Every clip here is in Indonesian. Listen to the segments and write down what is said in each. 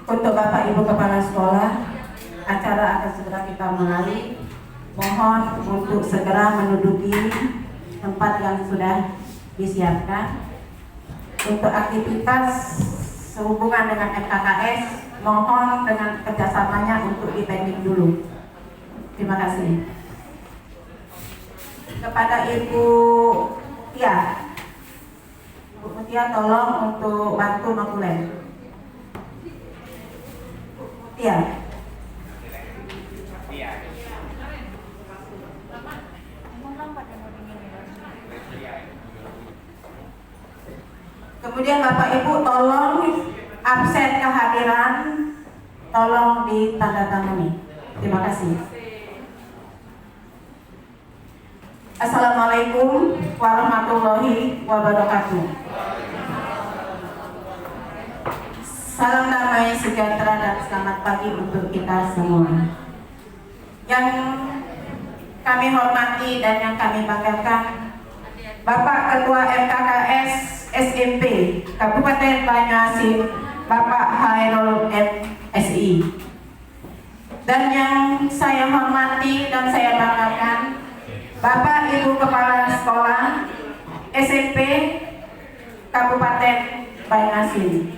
Untuk Bapak Ibu Kepala Sekolah, acara akan segera kita mulai. Mohon untuk segera menduduki tempat yang sudah disiapkan. Untuk aktivitas sehubungan dengan FKKS, mohon dengan kerjasamanya untuk dipending dulu. Terima kasih. Kepada Ibu Tia, Bu Tia tolong untuk bantu notulen. Tia. Kemudian Bapak Ibu tolong absen kehadiran tolong ditandatangani. Terima kasih. Assalamualaikum warahmatullahi wabarakatuh. Salam damai sejahtera dan selamat pagi untuk kita semua. Yang kami hormati dan yang kami banggakan, Bapak Ketua MKKS SMP Kabupaten Banyuasin, Bapak Hairul MSI. Dan yang saya hormati dan saya banggakan, Bapak Ibu Kepala Sekolah SMP Kabupaten Banyuasin.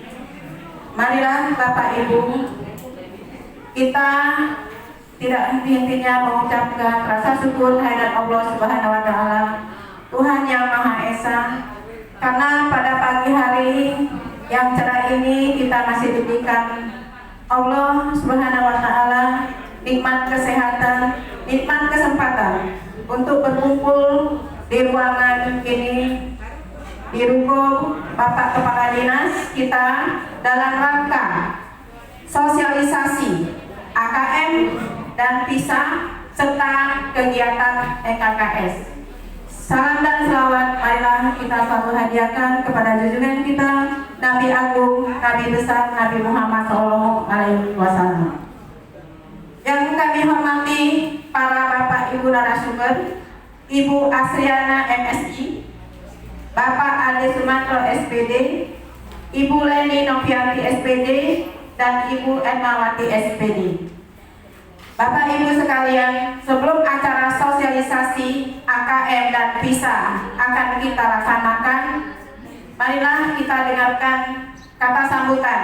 Marilah Bapak Ibu, kita tidak henti-hentinya mengucapkan rasa syukur hadirat Allah Subhanahu wa Ta'ala, Tuhan yang Maha Esa, karena pada pagi hari yang cerah ini kita masih diberikan Allah Subhanahu wa Ta'ala nikmat kesehatan, nikmat kesempatan untuk berkumpul di ruangan ini, di ruko Bapak Kepala Dinas kita dalam rangka sosialisasi AKM dan PISA serta kegiatan EKKS. Salam dan selawat marilah kita selalu hadiahkan kepada junjungan kita Nabi Agung, Nabi Besar, Nabi Muhammad SAW. Yang kami hormati para Bapak Ibu narasumber, Ibu Asriana MSI, Bapak Ade Sumantro SPD, Ibu Leni Novianti SPD, dan Ibu Ermawati SPD. Bapak Ibu sekalian, sebelum acara sosialisasi AKM dan PISA akan kita laksanakan, marilah kita dengarkan kata sambutan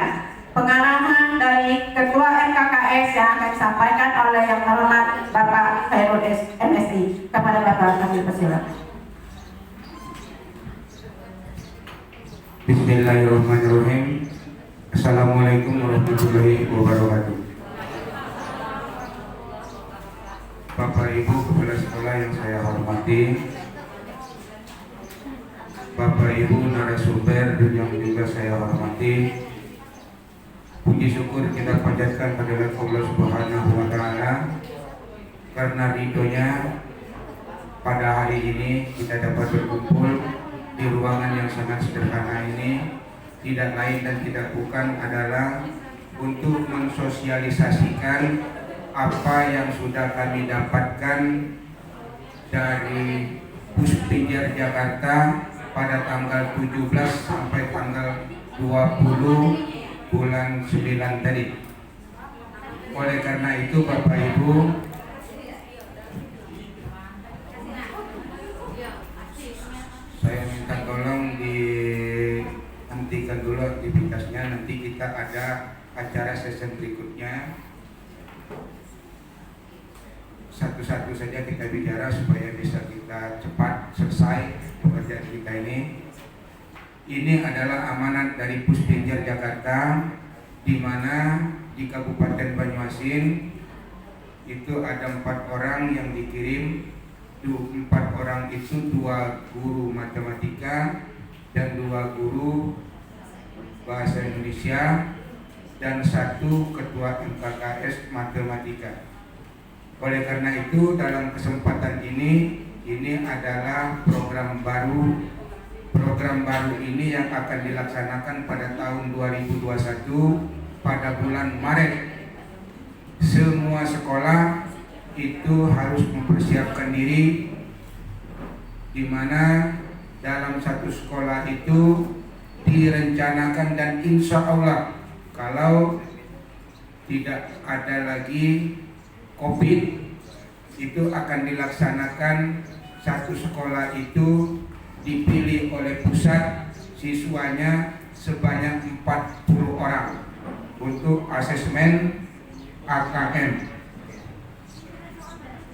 pengarahan dari Ketua MKKS yang akan disampaikan oleh yang terhormat Bapak Hairul MSI. Kepada Bapak kami persilakan. Bismillahirrahmanirrahim. Assalamualaikum warahmatullahi wabarakatuh. Bapak Ibu Kepala Sekolah yang saya hormati, Bapak Ibu narasumber dan yang juga saya hormati, puji syukur kita panjatkan pada Allah Subhanahu wa Ta'ala karena ridhonya pada hari ini kita dapat berkumpul di ruangan yang sangat sederhana ini. Tidak lain dan tidak bukan adalah untuk mensosialisasikan apa yang sudah kami dapatkan dari Puspinjer Jakarta pada tanggal 17 sampai tanggal 20 bulan 9 tadi. Oleh karena itu Bapak Ibu, saya minta tolong dihentikan dulu aktivitasnya. Nanti kita ada acara sesi berikutnya. Satu-satu saja kita bicara supaya bisa kita cepat selesai pekerjaan kita ini. Ini adalah amanat dari Puspinjer Jakarta, di mana di Kabupaten Banyuasin itu ada 4 orang yang dikirim. 4 orang itu 2 guru matematika dan 2 guru bahasa Indonesia dan 1 ketua MKKS matematika. Oleh karena itu dalam kesempatan ini adalah program baru. Program baru ini yang akan dilaksanakan pada tahun 2021 pada bulan Maret. Semua sekolah itu harus mempersiapkan diri, di mana dalam satu sekolah itu direncanakan dan insya Allah kalau tidak ada lagi COVID, itu akan dilaksanakan satu sekolah itu dipilih oleh pusat siswanya sebanyak 40 orang untuk asesmen AKM.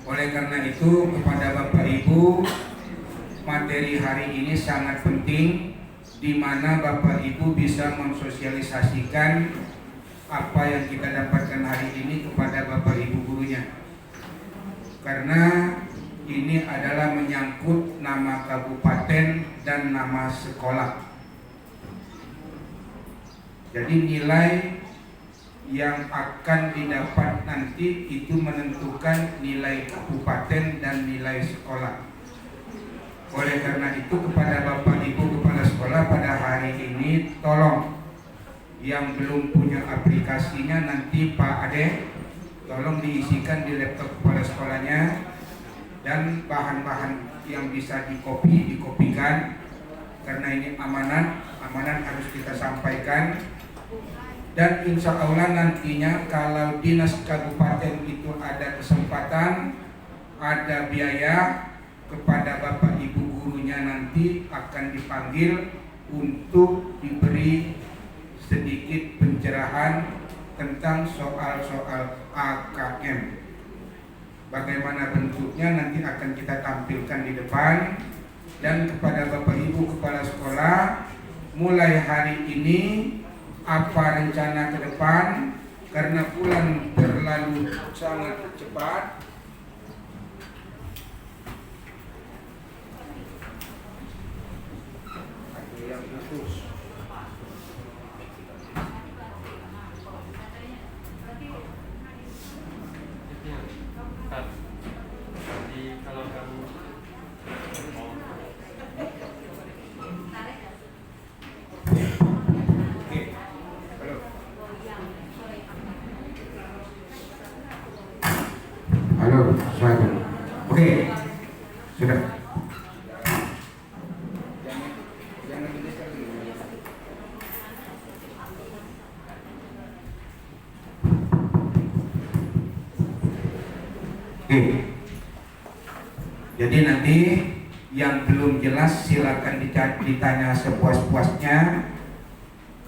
Oleh karena itu kepada Bapak Ibu, materi hari ini sangat penting, di mana Bapak Ibu bisa mensosialisasikan apa yang kita dapatkan hari ini kepada Bapak Ibu gurunya. Karena ini adalah menyangkut nama kabupaten dan nama sekolah. Jadi nilai yang akan didapat nanti itu menentukan nilai kabupaten dan nilai sekolah. Oleh karena itu kepada Bapak Ibu kepala sekolah pada hari ini, tolong yang belum punya aplikasinya nanti Pak Ade tolong diisikan di laptop kepala sekolahnya, dan bahan-bahan yang bisa dikopikan, karena ini amanat harus kita sampaikan. Dan insya Allah nantinya kalau dinas kabupaten itu ada kesempatan, ada biaya, kepada Bapak Ibu gurunya nanti akan dipanggil untuk diberi sedikit pencerahan tentang soal-soal AKM. Bagaimana bentuknya nanti akan kita tampilkan di depan. Dan kepada Bapak Ibu kepala sekolah, mulai hari ini apa rencana ke depan, karena bulan berlalu sangat cepat. Ada yang putus. Kalau kamu Halo, Assalamualaikum. Oke, sudah. Oke. Jadi nanti yang belum jelas silakan ditanya sepuas-puasnya,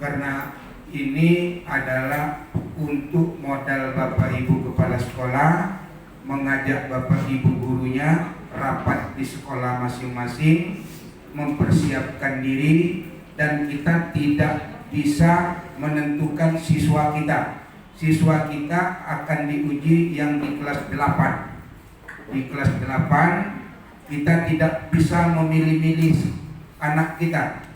karena ini adalah untuk modal Bapak Ibu kepala sekolah mengajak Bapak Ibu gurunya rapat di sekolah masing-masing, mempersiapkan diri, dan kita tidak bisa menentukan siswa kita. Siswa kita akan diuji yang di kelas 8. Di kelas 8 kita tidak bisa memilih-milih anak kita.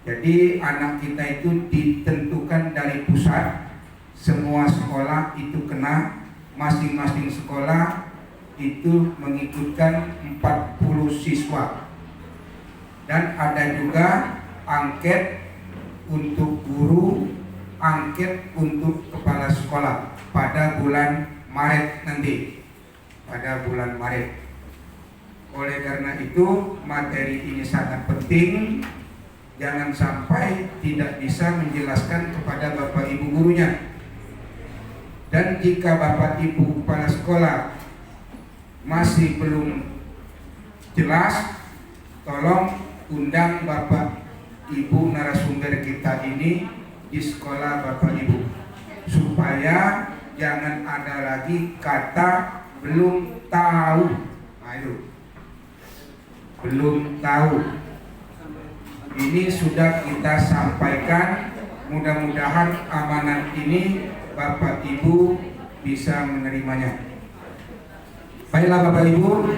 Jadi anak kita itu ditentukan dari pusat. Semua sekolah itu kena, masing-masing sekolah itu mengikutkan 40 siswa. Dan ada juga angket untuk guru, angket untuk kepala sekolah pada bulan Maret nanti. Pada bulan Maret. Oleh karena itu materi ini sangat penting. Jangan sampai tidak bisa menjelaskan kepada Bapak Ibu gurunya. Dan jika Bapak Ibu kepala sekolah masih belum jelas, tolong undang Bapak Ibu narasumber kita ini di sekolah Bapak Ibu, supaya jangan ada lagi kata belum tahu. Nah itu, belum tahu. Ini sudah kita sampaikan. Mudah-mudahan amanat ini Bapak Ibu bisa menerimanya. Baiklah Bapak Ibu,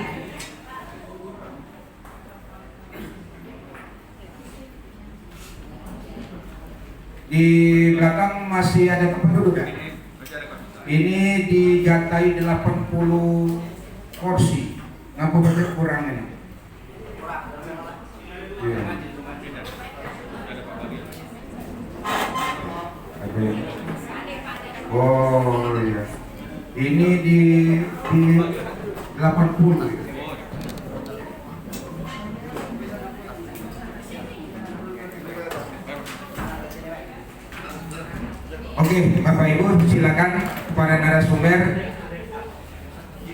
di belakang masih ada tempat duduk ya? Ini dijatai 80 kursi. Ngapa banyak kurang ini? Ya. Oh iya. Ini di 80. Oke, Bapak Ibu, silakan kepada narasumber.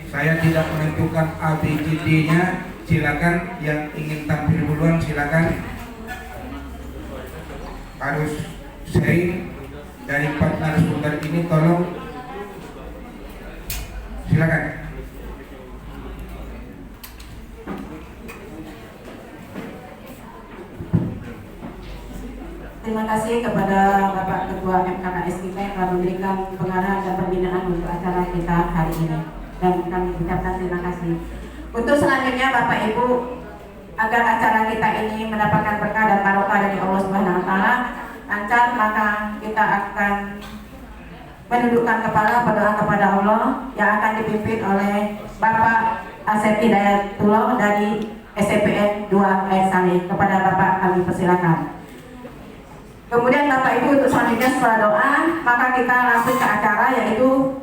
Saya tidak menentukan ABCD-nya. Silakan yang ingin tampil duluan, silakan. Harus sharing dari 4 narasumber ini, tolong. Silakan. Terima kasih kepada Bapak Ketua MKKS kita yang telah memberikan pengarahan dan pembinaan untuk acara kita hari ini, dan kami ucapkan terima kasih. Untuk selanjutnya Bapak Ibu, agar acara kita ini mendapatkan berkah dan barokah dari Allah Subhanahu wa taala, lancar, maka kita akan menundukkan kepala berdoa kepada Allah yang akan dipimpin oleh Bapak Asep Hidayatullah dari SPN 2 Air Saleh. Kepada Bapak kami persilakan. Kemudian Bapak Ibu, untuk selanjutnya setelah doa, maka kita langsung ke acara, yaitu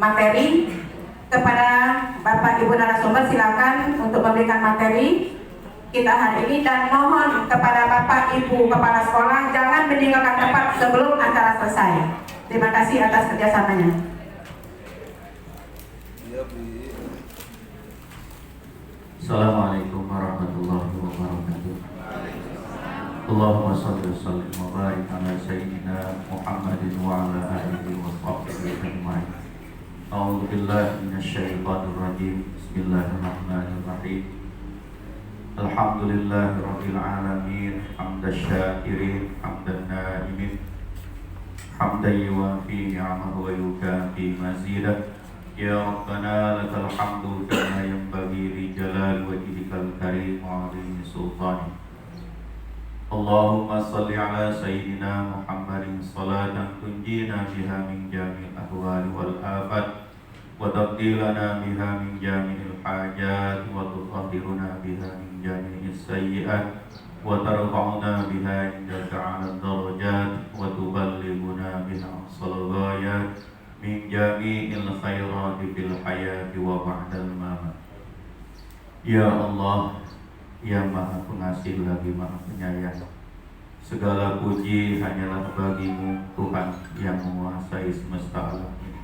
materi. Kepada Bapak Ibu narasumber, silakan untuk memberikan materi kita hari ini, dan mohon kepada Bapak Ibu kepala sekolah jangan meninggalkan tempat sebelum acara selesai. Terima kasih atas kerjasamanya. Assalamualaikum warahmatullahi wabarakatuh. Allahumma shalli wa sallim wa barik ala sayyidina Muhammadin wa ala alihi wa sahbihi ajma'in. A'udzu billahi minasyaitonir rajim. Bismillahirrahmanirrahim. Alhamdulillahi rabbil alamin, hamdasy syakirin, hamdan na'imin, hamdan yuwafi ni'amahu wa yukafi mazidah. Ya Rabbana lakal hamdu kama yanbaghi li jalali wajhikal karim wa 'azimi sultanik. Allahumma salli ala sayyidina Muhammadin salatan tunjina biha min jami'il ahwali wal afat, wa taqdilana biha min jami'il hajat, wa tutahhiruna biha min jami'is sayyi'at, wa tarfa'una biha indaka 'ala darajat, wa tuballighuna biha aqsal ghayat min jami'il khairati fil hayati wa ba'dal mamat. Ya Allah, yang Maha Pengasih lagi Maha Penyayang, segala puji hanyalah bagimu Tuhan yang menguasai semesta alam ini.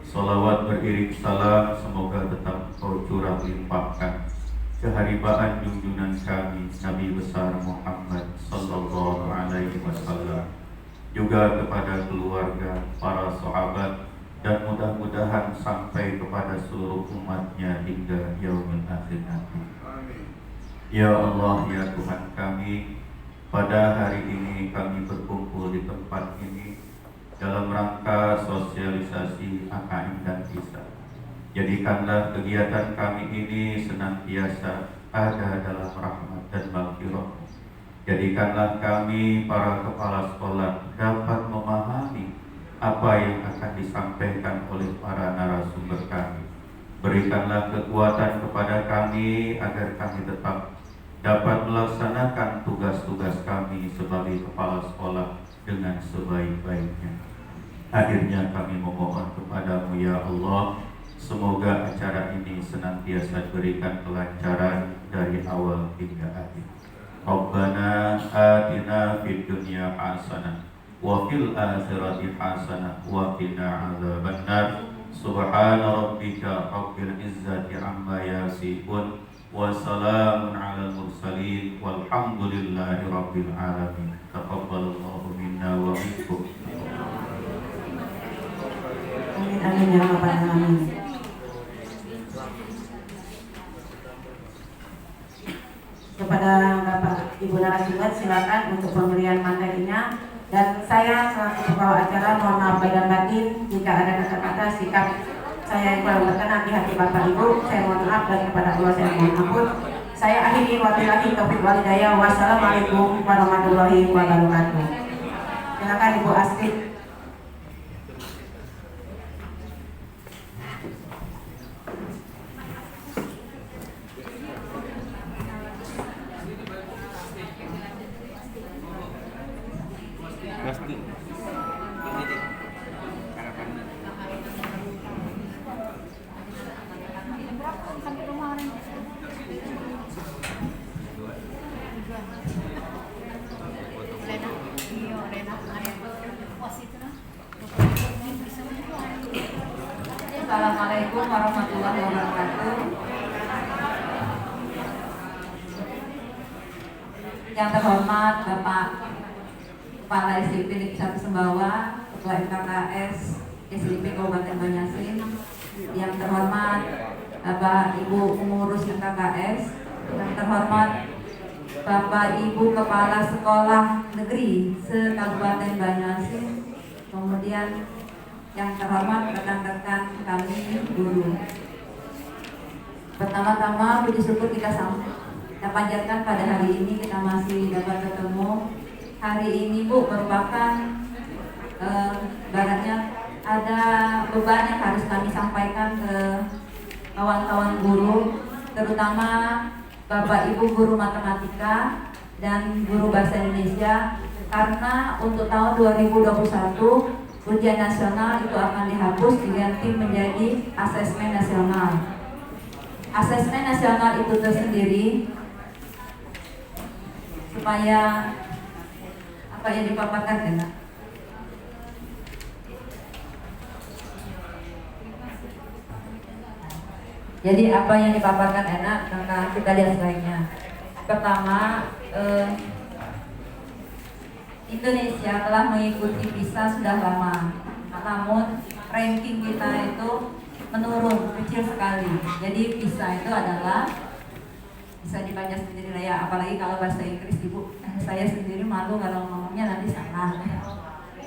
Salawat beriring salam semoga tetap Kau curah limpahkan keharibaan junjungan kami Nabi besar Muhammad sallallahu alaihi wasallam, juga kepada keluarga, para sahabat, dan mudah-mudahan sampai kepada seluruh umatnya hingga yaumil akhir nanti. Ya Allah, ya Tuhan kami, pada hari ini kami berkumpul di tempat ini dalam rangka sosialisasi AKM dan ISA. Jadikanlah kegiatan kami ini senantiasa ada dalam rahmat dan maghfirah. Jadikanlah kami para kepala sekolah dapat memahami apa yang akan disampaikan oleh para narasumber kami. Berikanlah kekuatan kepada kami agar kami tetap dapat melaksanakan tugas-tugas kami sebagai kepala sekolah dengan sebaik-baiknya. Akhirnya kami memohon kepadamu ya Allah, semoga acara ini senantiasa diberikan kelancaran dari awal hingga akhir. Rabbana atina fid dunya hasanah wa fil akhirati hasanah wa qina adzabannar. Subhana rabbika rabbil izzati amma yasifun wa salamun alal mursalin walhamdulillahi rabbil alamin. Taqabbalallahu minna wa minkum. Amin amin ya rabbal alamin. Kepada Bapak Ibu narasumber, silakan untuk pemberian materinya, dan saya selaku pembawa acara mohon maaf lahir dan batin jika ada kata-kata sikap saya yang kurang berkenan di hati Bapak Ibu. Saya mohon maaf, dan kepada Allah saya mohon ampun. Saya akhiri wabillahi taufiq wal hidayah. Wassalamualaikum warahmatullahi wabarakatuh. Silakan Ibu Astrid. Rena, Assalamualaikum warahmatullahi wabarakatuh. Yang terhormat Bapak Kepala SDIP 1 Sembawa, Ketua MKKS SDIP Kabupaten Banjarmasin, yang terhormat Bapak Ibu pengurus MKKS, yang terhormat Bapak Ibu Kepala Sekolah Negeri se-Kabupaten Banjarmasin, kemudian yang terhormat rekan-rekan kami guru. Pertama-tama puji syukur kita panjatkan pada hari ini kita masih dapat ketemu. Hari ini Bu merupakan baratnya ada beban yang harus kami sampaikan ke kawan-kawan guru, terutama Bapak Ibu guru matematika dan guru bahasa Indonesia, karena untuk tahun 2021 ujian nasional itu akan dihapus diganti menjadi asesmen nasional. Asesmen nasional itu tersendiri supaya apa yang dipaparkan enak. Jadi apa yang dipaparkan enak, maka kita lihat selainnya. Pertama, Indonesia telah mengikuti PISA sudah lama, namun ranking kita itu menurun kecil sekali. Jadi PISA itu adalah bisa dibaca sendiri lah ya, apalagi kalau bahasa Inggris Ibu. Saya sendiri malu kalau ngomongnya nanti salah.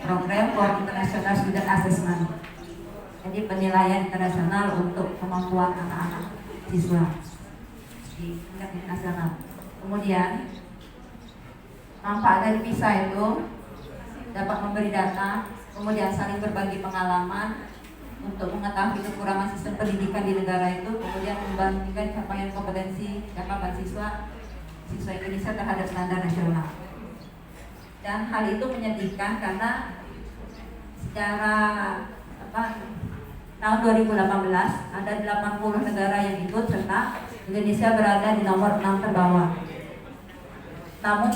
Program for International Student Assessment. Jadi penilaian internasional untuk kemampuan anak-anak siswa di tingkat nasional. Kemudian manfaat dari PISA itu dapat memberi data, kemudian saling berbagi pengalaman untuk mengetahui kekurangan sistem pendidikan di negara itu, kemudian membandingkan capaian kompetensi capapan siswa Indonesia terhadap standar nasional. Dan hal itu menyedihkan karena secara tahun 2018 ada 80 negara yang ikut serta Indonesia berada di nomor 6 terbawah. Namun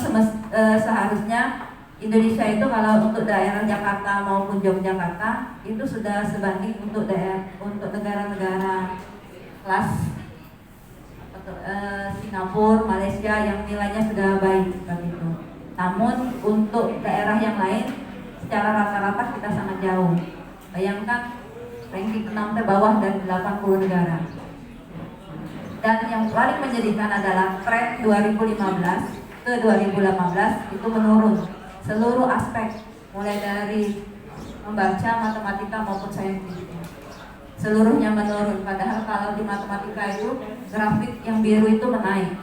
seharusnya Indonesia itu kalau untuk daerah Jakarta maupun Yogyakarta itu sudah sebanding untuk negara-negara kelas Singapura, Malaysia yang nilainya sudah baik begitu. Namun untuk daerah yang lain secara rata-rata kita sangat jauh. Bayangkan ranking 6 terbawah dari 80 negara. Dan yang paling menyedihkan adalah tren 2015 ke 2018 itu menurun seluruh aspek, mulai dari membaca, matematika maupun sains fisiknya. Seluruhnya menurun, padahal kalau di matematika itu grafik yang biru itu menaik.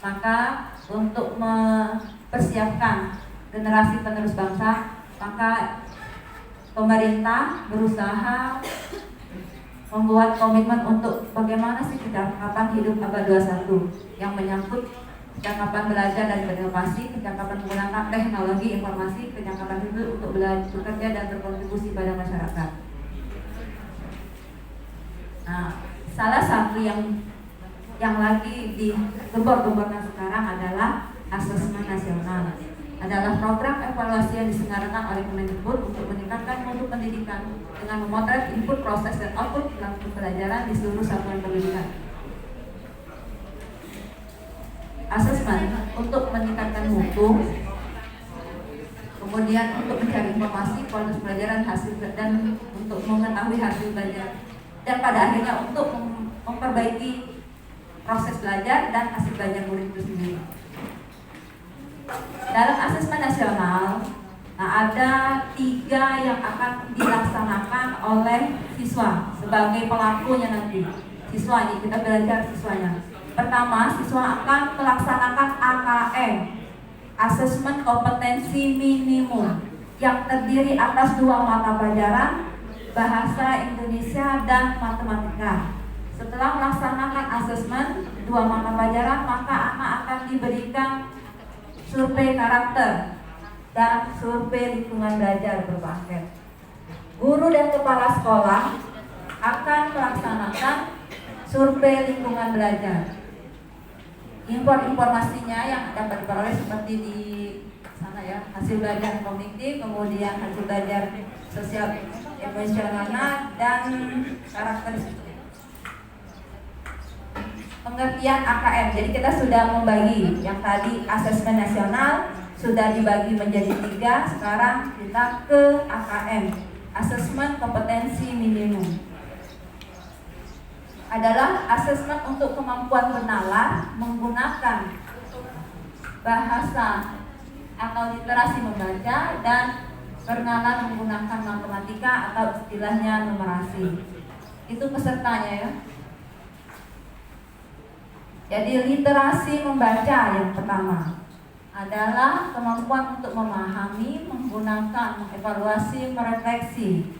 Maka untuk mempersiapkan generasi penerus bangsa, maka pemerintah berusaha membuat komitmen untuk bagaimana sih kecakapan hidup abad 21 yang menyangkut kecakapan belajar dan berinovasi, kecakapan menggunakan teknologi informasi, kecakapan hidup untuk bekerja dan berkontribusi pada masyarakat. Nah, salah satu yang lagi digembor-gemborkan sekarang adalah asesmen nasional. Adalah program evaluasi yang diselenggarakan oleh Kemendikbud untuk meningkatkan mutu pendidikan dengan memotret input, proses, dan output perilaku pembelajaran di seluruh satuan pendidikan. Asesmen untuk meningkatkan mutu, kemudian untuk mencari informasi, kualitas pelajaran, hasil dan untuk mengetahui hasil belajar, dan pada akhirnya untuk memperbaiki proses belajar dan hasil belajar murid itu sendiri. Dalam asesmen nasional, ada 3 yang akan dilaksanakan oleh siswa sebagai pelakunya nanti. Siswa ini kita belajar siswanya. Pertama, siswa akan melaksanakan AKM, asesmen kompetensi minimum, yang terdiri atas 2 mata pelajaran, bahasa Indonesia dan matematika. Setelah melaksanakan asesmen 2 mata pelajaran, maka anak akan diberikan survei karakter dan survei lingkungan belajar berupa angket. Guru dan kepala sekolah akan melaksanakan survei lingkungan belajar. Informasinya yang dapat diperoleh seperti di sana ya, hasil belajar kognitif, kemudian hasil belajar sosial emosional dan karakteristik. Pengertian AKM. Jadi kita sudah membagi yang tadi asesmen nasional sudah dibagi menjadi 3. Sekarang kita ke AKM, asesmen kompetensi minimum. Adalah asesmen untuk kemampuan bernalar menggunakan bahasa atau literasi membaca dan bernalar menggunakan matematika atau istilahnya numerasi. Itu pesertanya ya. Jadi literasi membaca yang pertama adalah kemampuan untuk memahami, menggunakan, mengevaluasi, merefleksi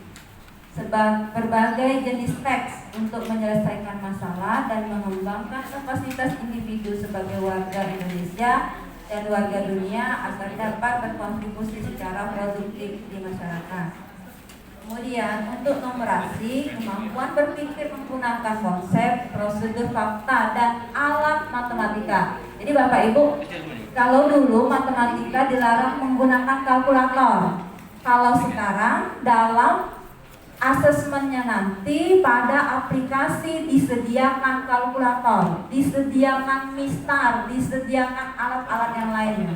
berbagai jenis teks untuk menyelesaikan masalah dan mengembangkan kapasitas individu sebagai warga Indonesia dan warga dunia agar dapat berkontribusi secara produktif di masyarakat. Kemudian untuk numerasi, kemampuan berpikir menggunakan konsep, prosedur, fakta, dan alat matematika. Jadi Bapak Ibu, kalau dulu matematika dilarang menggunakan kalkulator. Kalau sekarang dalam asesmennya nanti pada aplikasi disediakan kalkulator, disediakan mistar, disediakan alat-alat yang lainnya.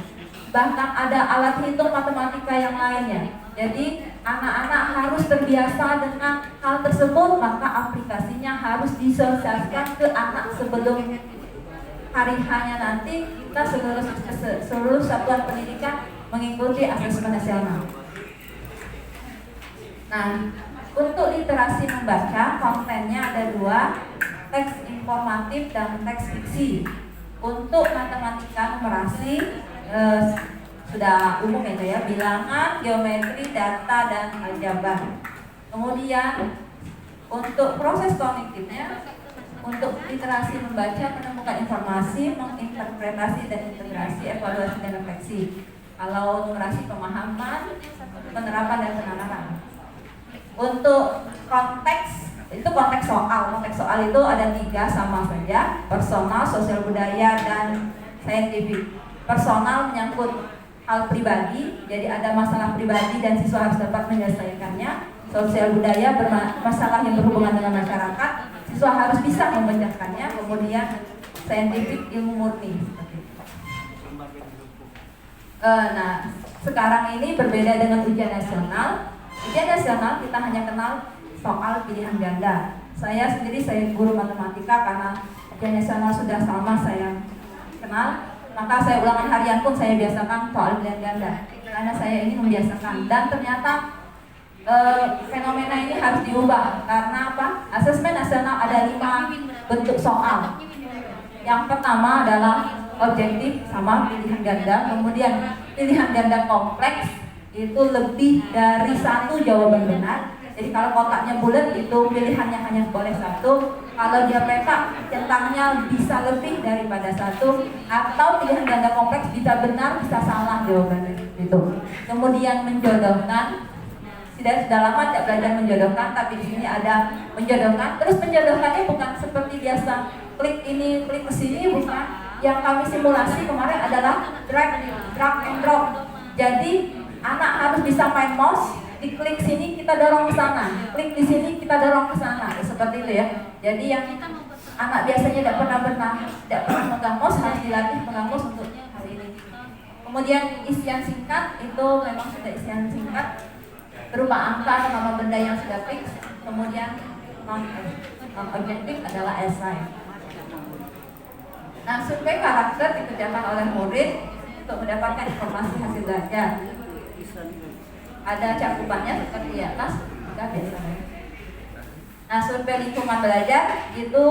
Bahkan ada alat hitung matematika yang lainnya. Jadi anak-anak harus terbiasa dengan hal tersebut, maka aplikasinya harus disosialisasikan ke anak sebelum hari hanya nanti kita seluruh satuan pendidikan mengikuti asesmen nasional. Nah, untuk literasi membaca, kontennya ada 2, teks informatif dan teks fiksi. Untuk matematika numerasi sudah umum ya, bilangan, geometri, data, dan aljabar. Kemudian untuk proses kognitifnya, untuk literasi membaca, menemukan informasi, menginterpretasi dan integrasi, evaluasi dan refleksi. Kalau numerasi pemahaman, penerapan dan penalaran. Untuk konteks, itu konteks soal itu ada 3 sama saja, personal, sosial budaya, dan saintifik. Personal menyangkut hal pribadi, jadi ada masalah pribadi dan siswa harus dapat menyelesaikannya. Sosial budaya masalah yang berhubungan dengan masyarakat, siswa harus bisa memecahkannya. Kemudian saintifik, ilmu murni. Nah, sekarang ini berbeda dengan ujian nasional. Ujian nasional kita hanya kenal soal pilihan ganda. Saya guru matematika, karena ujian nasional sudah lama saya kenal, maka saya ulangan harian pun saya biasakan soal pilihan ganda, karena saya ingin membiasakan. Dan ternyata fenomena ini harus diubah. Karena apa? Asesmen nasional ada 5 bentuk soal. Yang pertama adalah objektif sama pilihan ganda, kemudian pilihan ganda kompleks, itu lebih dari 1 jawaban benar. Jadi kalau kotaknya bulat itu pilihannya hanya boleh 1. Kalau dia peta, centangnya bisa lebih daripada 1. Atau pilihan ganda kompleks bisa benar, bisa salah jawabannya itu. Kemudian menjodohkan, sudah lama tidak belajar menjodohkan, tapi di sini ada menjodohkan. Terus menjodohkannya bukan seperti biasa klik ini, klik ke sini, bukan. Yang kami simulasi kemarin adalah drag and drop. Jadi anak harus bisa main mouse, diklik sini kita dorong ke sana, klik di sini kita dorong ke sana, seperti itu ya. Jadi yang anak biasanya tidak pernah megang mouse harus dilatih megang mouse untuk hari ini. Kemudian isian singkat itu memang sudah isian singkat berupa angka atau nama benda yang sudah fix. Kemudian non objektif adalah esai. Nah, survei karakter dikerjakan oleh murid untuk mendapatkan informasi hasil belajar. Ada cakupannya seperti di atas, kita biasanya. Nah, survei lingkungan belajar itu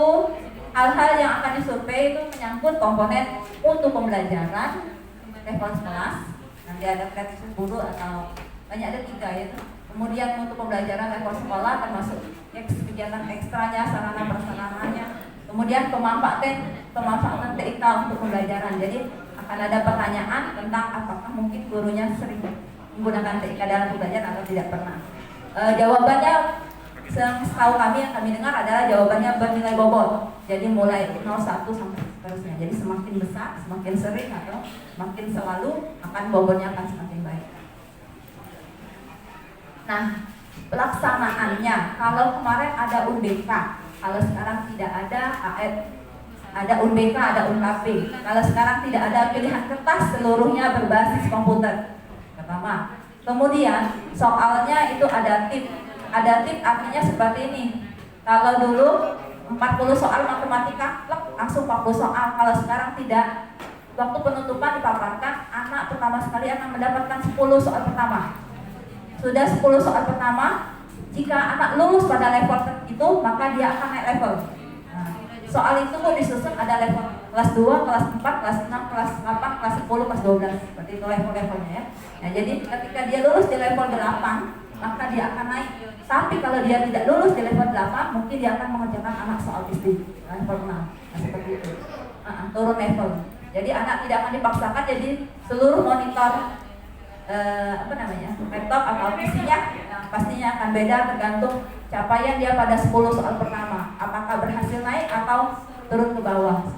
hal-hal yang akan disurvei itu menyangkut komponen untuk pembelajaran, level kelas, nanti ada kreatif guru atau banyak, ada 3 itu. Kemudian untuk pembelajaran level sekolah termasuk kegiatan ekstranya, sarana prasarananya. Kemudian pemanfaatan TIK untuk pembelajaran. Jadi akan ada pertanyaan tentang apakah mungkin gurunya sering menggunakan TIK dalam pembelajaran atau tidak pernah. Jawabannya setahu kami yang kami dengar adalah jawabannya bernilai bobot. Jadi mulai 01 sampai seterusnya. Jadi semakin besar, semakin sering atau semakin selalu akan bobotnya akan semakin baik. Nah, pelaksanaannya kalau kemarin ada UNBK, kalau sekarang tidak ada ada UNBK, ada UNKP. Kalau sekarang tidak ada pilihan kertas, seluruhnya berbasis komputer. Pertama. Kemudian soalnya itu adaptif. Adaptif artinya seperti ini. Kalau dulu 40 soal matematika, langsung 40 soal. Kalau sekarang tidak. Waktu penutupan dipaparkan, anak pertama sekali akan mendapatkan 10 soal pertama. Sudah 10 soal pertama, jika anak lulus pada level itu, maka dia akan naik level. Nah, soal itu disusun ada level kelas 2, kelas 4, kelas 6, kelas 8, kelas 10, kelas 12. Seperti itu level-levelnya ya. Nah, jadi ketika dia lulus di level 8, maka dia akan naik. Tapi kalau dia tidak lulus di level 8, mungkin dia akan mengerjakan anak soal fisik level 6. Nah, seperti itu. Turun level. Jadi anak tidak akan dipaksakan, jadi seluruh monitor laptop atau PC-nya pastinya akan beda tergantung capaian dia pada 10 soal pertama. Apakah berhasil naik atau turun ke bawah.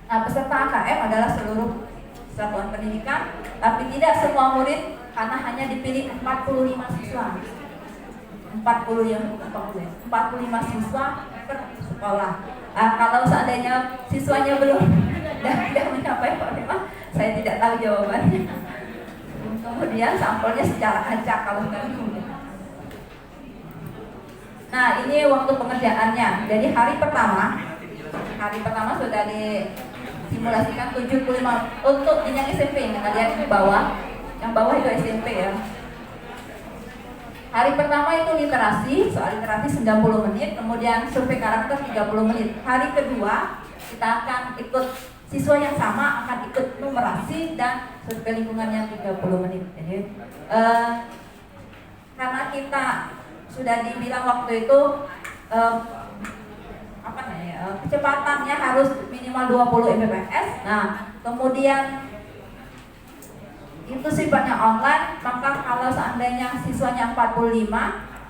Nah, peserta AKM adalah seluruh satuan pendidikan, tapi tidak semua murid karena hanya dipilih 45 siswa. 45 siswa per sekolah. Kalau seandainya siswanya belum dan tidak mencapai 45, saya tidak tahu jawabannya. Kemudian sampelnya secara acak kalau kami. Nah, ini waktu pengerjaannya. Jadi hari pertama sudah disimulasikan 75 untuk yang SMP. Kita lihat di bawah. Yang bawah itu SMP ya. Hari pertama itu literasi, soal literasi 90 menit, kemudian survei karakter 30 menit. Hari kedua kita akan ikut siswa yang sama akan ikut numerasi dan survei lingkungannya 30 menit. Jadi karena kita sudah dibilang waktu itu kecepatannya harus minimal 20 Mbps. Nah, kemudian itu sifatnya online, maka kalau seandainya siswanya 45,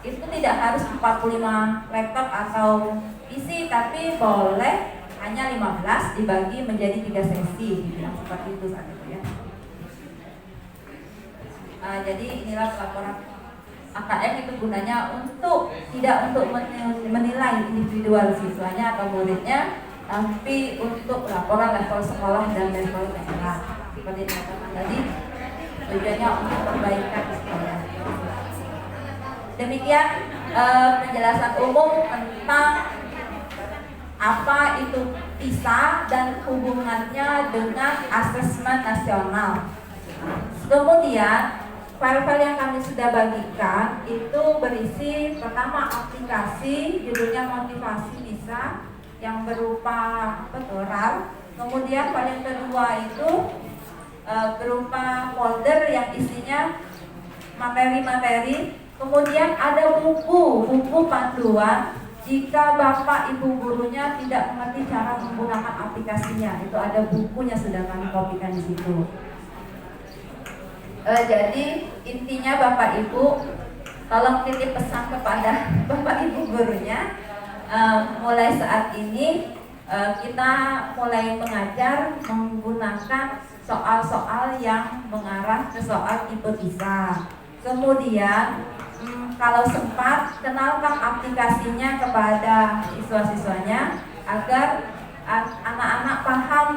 itu tidak harus 45 laptop atau PC, tapi boleh hanya 15 dibagi menjadi 3 sesi, dibilang seperti itu saat itu ya. Jadi inilah pelaporan AKM itu gunanya tidak untuk menilai individual siswanya atau muridnya, tapi untuk laporan level sekolah dan level daerah. Seperti dikatakan tadi, tujuannya untuk perbaikan sekolah. Demikian penjelasan umum tentang apa itu PISA dan hubungannya dengan asesmen nasional. Kemudian file-file yang kami sudah bagikan itu berisi pertama aplikasi judulnya motivasi PISA yang berupa RAR. Kemudian file yang kedua itu berupa folder yang isinya materi-materi. Kemudian ada buku panduan jika Bapak Ibu gurunya tidak mengerti cara menggunakan aplikasinya. Itu ada bukunya sudah kami kopikan di situ. Jadi intinya Bapak Ibu tolong titip pesan kepada Bapak Ibu gurunya, mulai saat ini kita mulai mengajar menggunakan soal-soal yang mengarah ke soal tipe PISA. Kemudian kalau sempat kenalkan aplikasinya kepada siswa-siswanya agar anak-anak paham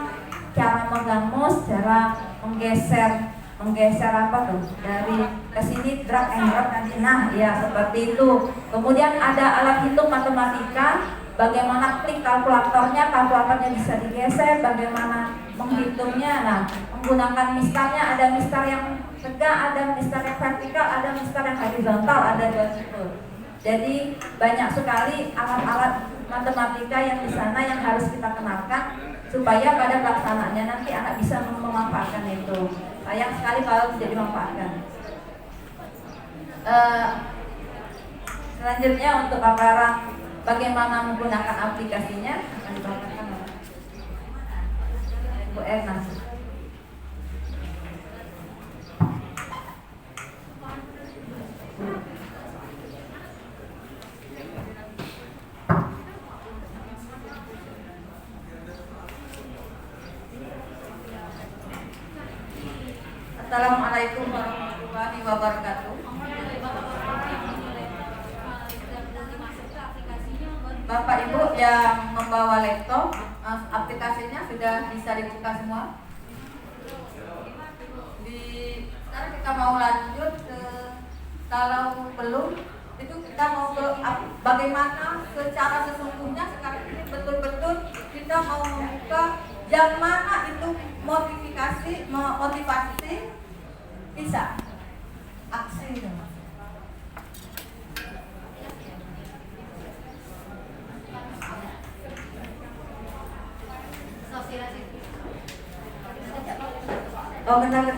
cara megang mouse, cara menggeser apa tuh dari ke sini drag and drop nanti. Nah, ya seperti itu. Kemudian ada alat hitung matematika, bagaimana klik kalkulatornya bisa digeser, bagaimana menghitungnya. Nah, menggunakan mistarnya, ada mistar yang tegak, ada mistar yang vertikal, ada mistar yang horizontal, ada gitu. Jadi banyak sekali alat-alat matematika yang di sana yang harus kita kenalkan supaya pada pelaksanaannya nanti anak bisa memanfaatkan itu. Sayang sekali kalau tidak dimanfaatkan. Selanjutnya untuk paparan bagaimana menggunakan aplikasinya akan dipaparkan oleh Bu Erna. Assalamualaikum warahmatullahi wabarakatuh. Bapak Ibu yang membawa laptop, aplikasinya sudah bisa dibuka semua. Sekarang kita mau lanjut ke, kalau belum itu kita mau ke bagaimana secara sesungguhnya sekarang ini betul-betul kita mau membuka yang mana itu motivasi bisa aksi itu. Oh benar.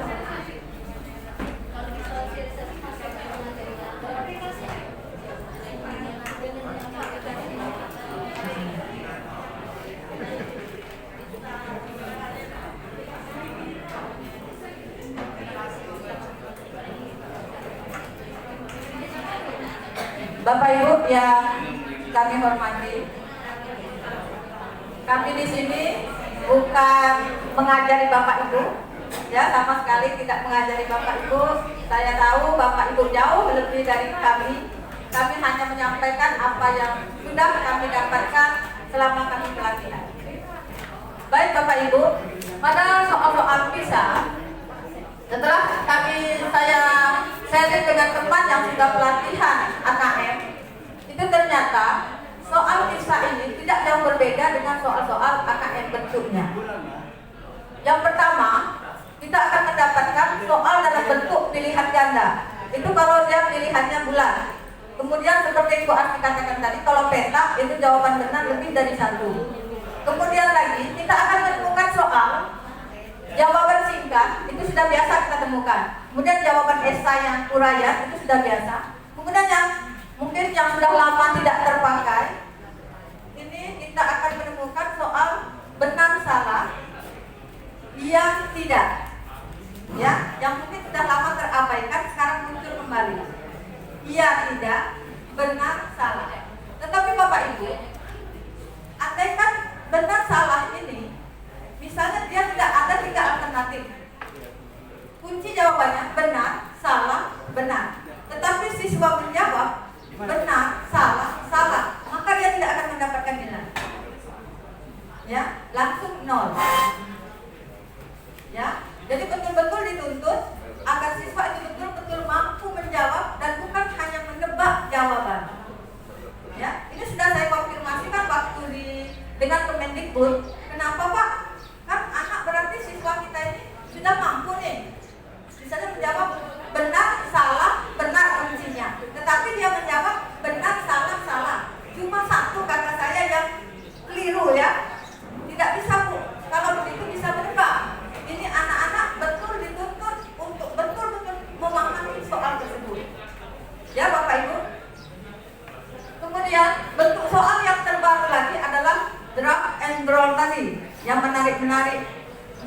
Bapak Ibu yang kami hormati, kami di sini bukan mengajari Bapak Ibu, ya sama sekali tidak mengajari Bapak Ibu. Saya tahu Bapak Ibu jauh lebih dari kami. Kami hanya menyampaikan apa yang sudah kami dapatkan selama kami pelatihan. Baik Bapak Ibu, pada soal-soal PISA, setelah saya sharing dengan teman yang sudah pelatihan AKM, itu ternyata soal PISA ini tidak jauh berbeda dengan soal-soal AKM bentuknya. Yang pertama, kita akan mendapatkan soal dalam bentuk pilihan ganda. Itu kalau dia pilihannya bulat. Kemudian seperti Ibu Arti katakan tadi, kalau peta itu jawaban benar lebih dari satu. Kemudian lagi kita akan menemukan soal jawaban singkat, itu sudah biasa kita temukan. Kemudian jawaban esai yang uraian itu sudah biasa. Kemudian yang mungkin yang sudah lama tidak terpakai, ini kita akan menemukan soal benar salah yang tidak, ya, yang mungkin sudah lama terabaikan sekarang muncul kembali. Iya tidak, benar salah. Tetapi Bapak Ibu, andaikan benar salah ini, misalnya dia tidak ada 3 alternatif, kunci jawabannya benar, salah, benar. Tetapi siswa menjawab benar, salah, salah, maka dia tidak akan mendapatkan nilai. Ya, langsung 0. Ya, jadi betul-betul dituntut agar siswa itu betul-betul mampu menjawab dan bukan hanya menebak jawaban. Ya, ini sudah saya konfirmasikan waktu dengan Kemendikbud. Kenapa Pak? Kan anak berarti siswa kita ini sudah mampu nih, misalnya menjawab benar, salah, benar kuncinya. Tetapi dia menjawab benar, salah, salah. Cuma satu kata saya yang keliru ya. Tidak bisa Bu. Kalau begitu bisa menebak. Ini anak-anak betul dituntut untuk betul-betul memahami soal tersebut. Ya Bapak Ibu. Kemudian bentuk soal yang terbaru lagi adalah drag and roll tadi, yang menarik-menarik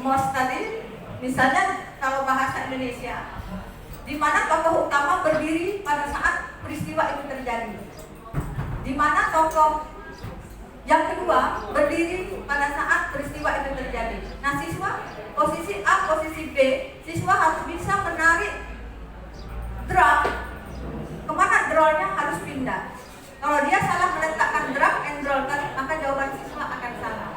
most tadi. Misalnya kalau bahasa Indonesia, di mana tokoh utama berdiri pada saat peristiwa itu terjadi, di mana tokoh yang kedua berdiri pada saat peristiwa itu terjadi. Nah siswa posisi A, posisi B, siswa harus bisa menarik drag kemana drone-nya harus pindah. Kalau dia salah meletakkan drag and roll, maka jawaban siswa akan salah.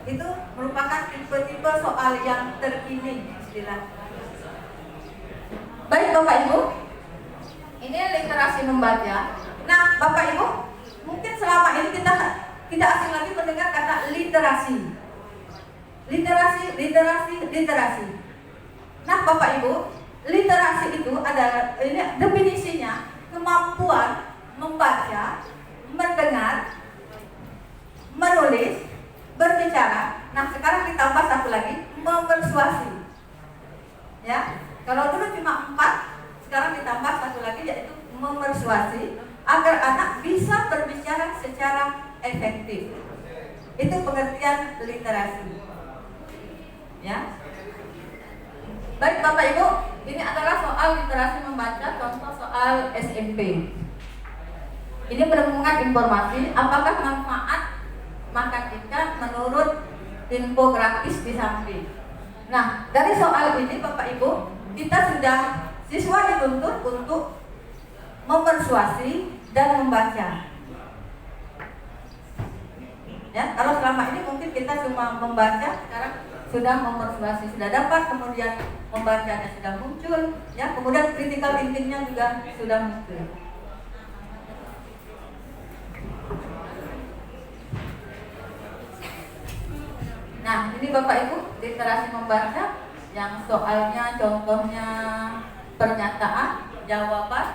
Itu merupakan tipe-tipe soal yang terkini istilahnya. Baik Bapak Ibu, ini literasi membaca. Nah Bapak Ibu, mungkin selama ini kita tidak asing lagi mendengar kata literasi. Literasi. Nah Bapak Ibu, literasi itu adalah, ini definisinya, kemampuan membaca, mendengar, menulis, berbicara. Nah sekarang ditambah satu lagi, memersuasi. Ya, kalau dulu cuma 4, sekarang ditambah satu lagi yaitu memersuasi agar anak bisa berbicara secara efektif. Itu pengertian literasi. Ya. Baik Bapak Ibu, ini adalah soal literasi membaca, contoh soal SMP. Ini menemukan informasi apakah manfaat makan ikan menurut infografis di samping. Nah, dari soal ini Bapak Ibu, siswa dituntut untuk mempersuasi dan membaca. Ya, kalau selama ini mungkin kita cuma membaca, sekarang sudah mempersuasi, sudah dapat, kemudian membacanya sudah muncul, ya, kemudian critical thinkingnya juga sudah muncul. Nah, ini Bapak Ibu, literasi membaca yang soalnya, contohnya pernyataan, jawaban,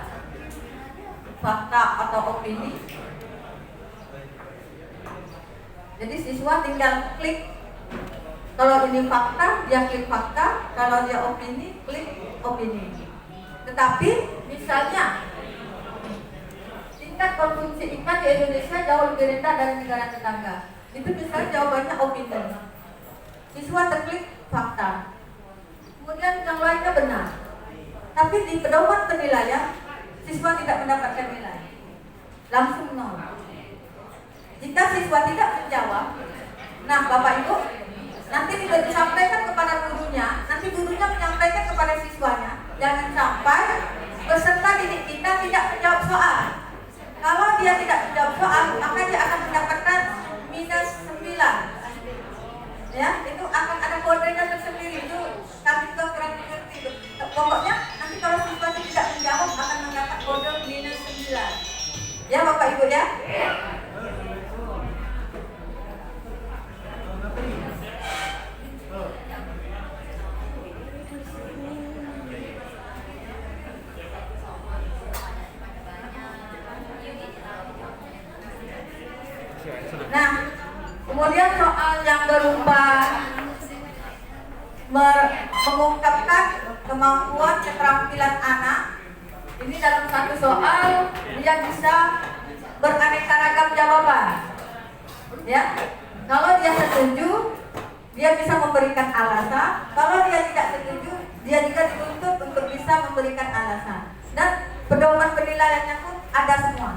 fakta atau opini. Jadi siswa tinggal klik. Kalau ini fakta, dia klik fakta. Kalau dia opini, klik opini. Tetapi misalnya tingkat konsumsi ikan di Indonesia jauh lebih rendah dari negara tetangga. Itu misalnya jawabannya opini. Siswa terklik fakta. Kemudian yang lainnya benar. Tapi di pedoman penilaian, siswa tidak mendapatkan nilai. Langsung nol. Jika siswa tidak menjawab, nah Bapak Ibu, nanti tidak disampaikan kepada gurunya, nanti gurunya menyampaikan kepada siswanya. Jangan sampai peserta didik kita tidak menjawab soal. Kalau dia tidak menjawab soal, maka dia akan mendapatkan minus 9. Ya, itu akan ada kodenya tersendiri. Itu kami juga kurang mengerti. Pokoknya nanti kalau siswa tidak menjawab akan mendapat kode minus 9. Ya Bapak Ibu ya. Nah, kemudian soal yang berupa mengungkapkan kemampuan keterampilan anak, ini dalam satu soal dia bisa beraneka ragam jawaban. Ya, kalau dia setuju, dia bisa memberikan alasan. Kalau dia tidak setuju, dia juga dituntut untuk bisa memberikan alasan. Dan pedoman penilaiannya pun ada semua.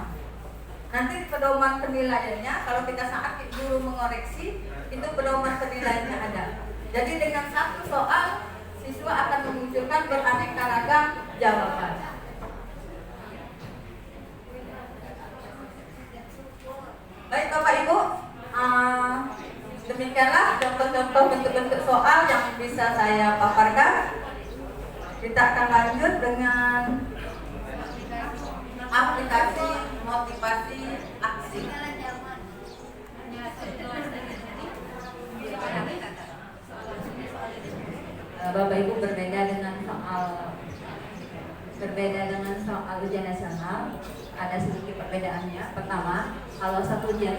Nanti pedoman penilaiannya, kalau kita saat guru mengoreksi, itu pedoman penilaiannya ada. Jadi dengan satu soal, siswa akan memunculkan beraneka ragam jawaban. Baik Bapak Ibu, demikianlah contoh-contoh bentuk-bentuk soal yang bisa saya paparkan. Kita akan lanjut dengan aplikasi motivasi aksi. Bapak Ibu, berbeda dengan soal ujian nasional, ada sedikit perbedaannya. Pertama, kalau soal ujian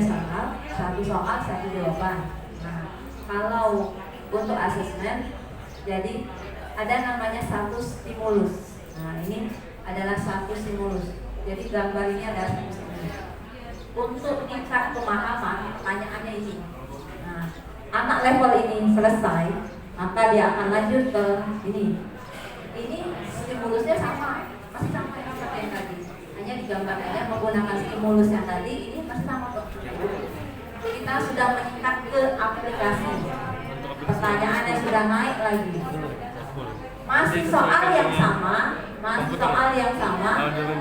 nasional, satu soal satu jawaban. Nah, kalau untuk asesmen, jadi ada namanya satu stimulus. Nah, ini adalah satu stimulus. Jadi gambar ini adalah satu stimulus. Untuk tingkat pemahaman, pertanyaannya ini. Nah, anak level ini selesai, maka dia akan lanjut ke ini. Ini stimulusnya sama, masih sama seperti yang tadi. Hanya digambarkannya menggunakan stimulus yang tadi, ini masih sama. Kita sudah meningkat ke aplikasi. Pertanyaannya sudah naik lagi. Masih soal yang sama,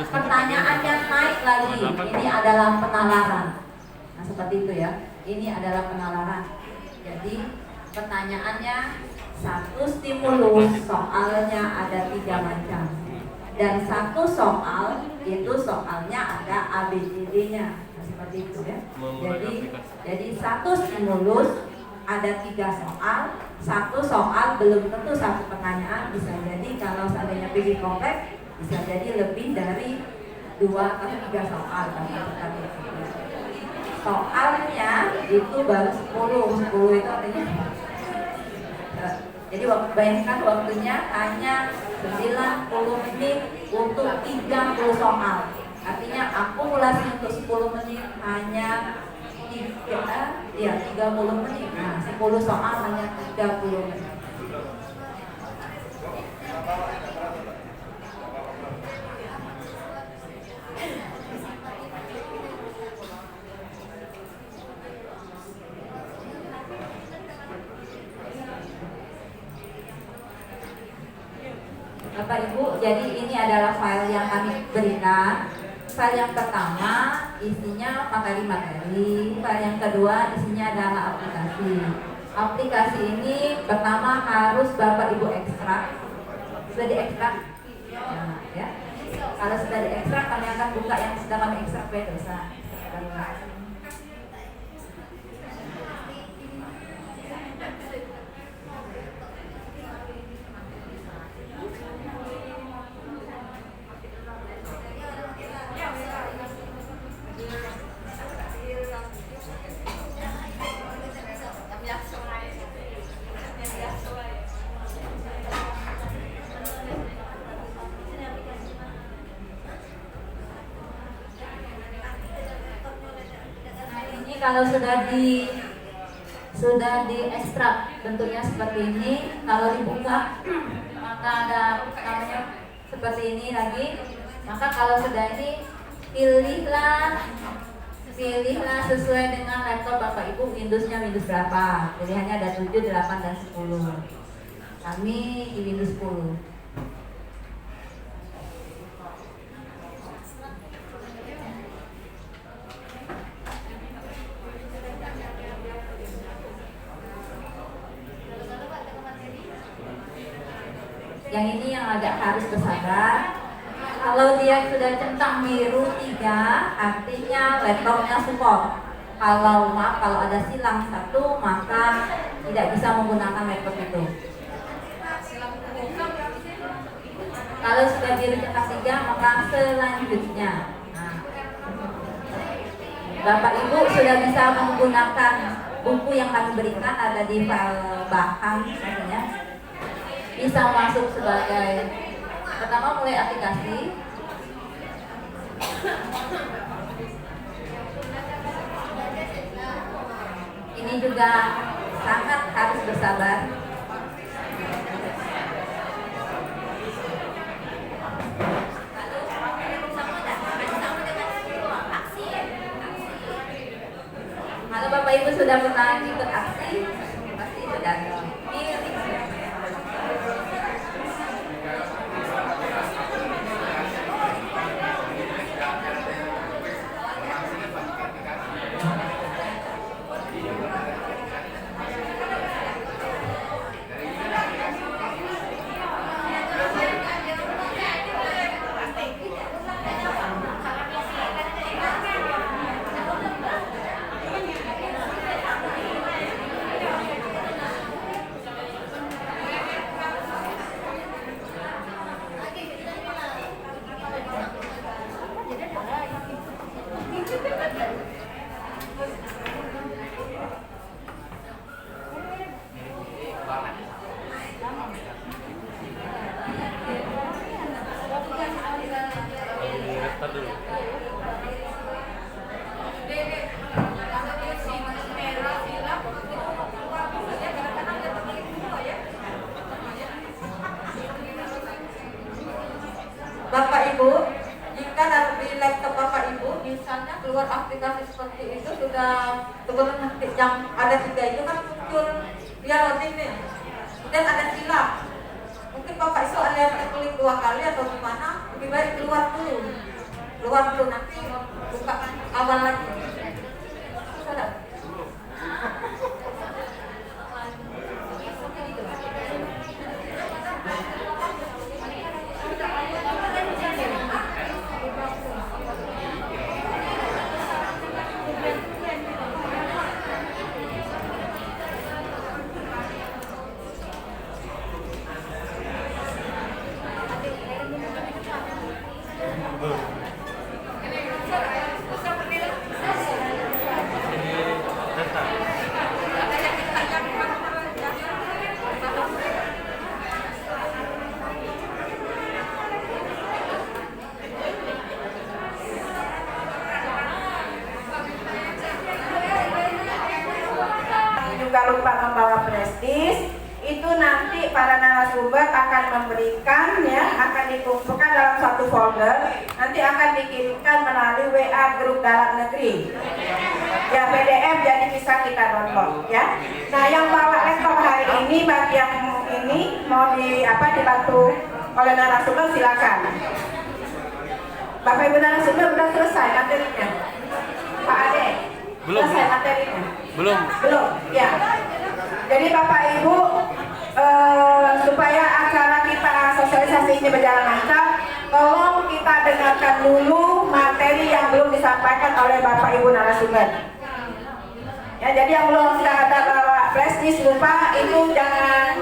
pertanyaannya naik lagi. Ini adalah penalaran. Nah, seperti itu ya. Ini adalah penalaran. Jadi pertanyaannya satu stimulus, soalnya ada 3 macam. Dan satu soal itu soalnya ada ABCD-nya. Nah, seperti itu ya. Jadi satu stimulus ada 3 soal. Satu soal belum tentu satu pertanyaan, bisa jadi kalau seandainya pergi komplek bisa jadi lebih dari 2 atau 3 soal. Soalnya itu baru 10 itu artinya. Jadi bayangkan waktunya hanya 90 menit untuk 30 soal. Artinya akumulasi untuk 10 menit hanya 30 menit. Nah, 10 soal hanya 30 menit. Bapak Ibu, jadi ini adalah file yang kami berikan. File yang pertama isinya materi-materi, file yang kedua isinya adalah aplikasi. Aplikasi ini pertama harus Bapak Ibu ekstrak. Sudah diekstrak? Nah, ya. Kalau sudah diekstrak, kami akan buka yang sudah kami ekstrak dosa. Kalau sudah diekstrak bentuknya seperti ini, kalau dibuka maka ada namanya seperti ini lagi. Maka kalau sudah ini pilihlah sesuai dengan laptop Bapak Ibu, Windowsnya Windows berapa. Pilihannya ada 7, 8, dan 10. Kami di Windows 10. Yang ini yang agak harus bersabar. Kalau dia sudah centang biru 3, artinya laptopnya support. Kalau ada silang 1, maka tidak bisa menggunakan laptop itu. Kalau sudah biru centang 3, maka selanjutnya. Nah, Bapak Ibu sudah bisa menggunakan buku yang kami berikan, ada di file bahan misalnya. Bisa masuk sebagai pertama mulai aplikasi. Ini juga sangat harus bersabar. Kalau Bapak Ibu sudah pernah ikut aksi, pasti sudah Bapak Ibu, jika di laptop Bapak Ibu misalnya keluar aplikasi seperti itu, sudah sebelum yang ada 3 itu kan muncul dia loading nih, dan ada silang. Mungkin Bapak Ibu ada klik 2 kali atau gimana, lebih baik keluar dulu nanti buka awal lagi. Sudah. Juga lupa membawa flash disk, itu nanti para narasumber akan memberikan akan dikumpulkan dalam satu folder, nanti akan dikirimkan melalui WA grup dalam negeri ya, PDF, jadi bisa kita download ya. Nah, yang bawa laptop hari ini, bagi yang ini mau dibantu oleh narasumber, silakan. Bapak Ibu narasumber sudah selesai materinya. Pak Ade, Belum. selesai materinya. Belum. Belum, ya. Jadi Bapak Ibu, supaya acara kita sosialisasi ini berjalan lancar, tolong kita dengarkan dulu materi yang belum disampaikan oleh Bapak Ibu narasumber. Ya, jadi yang belum sudah ada bawa flash disk lupa itu jangan